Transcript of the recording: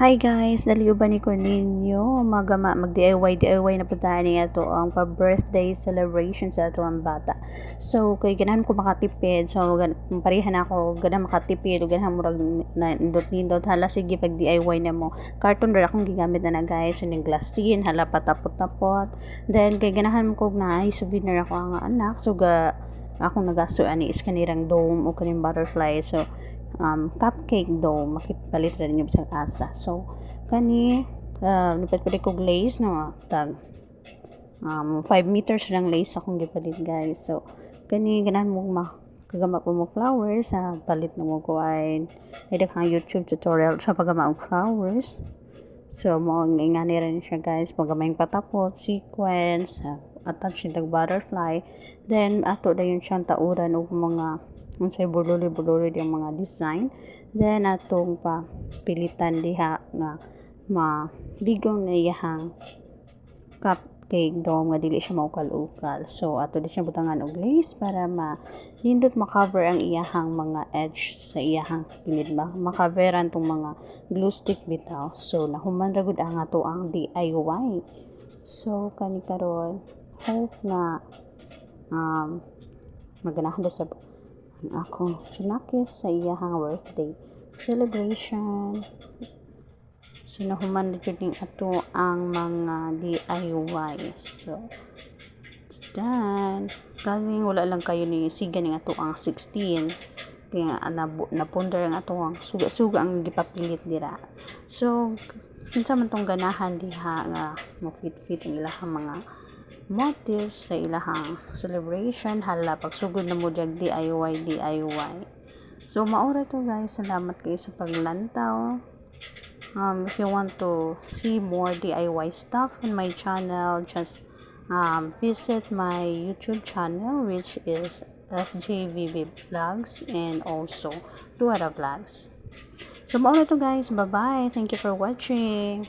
Hi guys, dali ba ni Cornelio mag-DIY na punta niya to ang pa-birthday celebration sa ato ang bata. So kay ganahan ko makatipid, so parehan ako ganahan makatipid ug ganahan murag na indot hala sige pag DIY na mo. Carton ra akong gigamit na guys, ning glasin hala patapot-tapot. Then kay ganahan ko na souvenir ako ang anak so akong nagasto ani is kanirang dome o kaning butterfly. So cupcake dough makipalit rin niyo sa asa. So kani nipalit ko glaze no tag 5 meters lang lace akong gipalit guys. So kani ganan mo kagama po mo flowers sa palit na mo ko ay daghang YouTube tutorial sa paggama og flowers. So mo ngani rin siya guys paggamay patapot sequence attach yung butterfly, then ato dayon siyang tauran og mga unsay bululi yung mga design, then atong pa pilitan diha nga maligong na iyahang cupcake dome nga dili siya maukal-ukal. So ato di siya butangan og lace para nindot makover ang iyahang mga edge sa iyahang gilid ba makoveran tong mga glue stick bitaw. So nahuman ra gud ang ato ang DIY. So kani karon hope na maganahan sa ang akong chinakis sa iyahang birthday celebration. So nahuman na ning ato ang mga DIY. So done. Galing wala lang kayo ni siga ning ato ang 16 kaya napundar ang ato ang suga ang gipapilit dira. So kinsa man tong ganahan diha nga mo fit ang ilahang mga motifs sa ilahang celebration hala pagsugod na mo jag DIY. So maura to guys, salamat kayo sa paglantaw. If you want to see more DIY stuff on my channel, just visit my YouTube channel which is SJVV Vlogs and also Duara Vlogs. So maura to guys, bye bye, thank you for watching.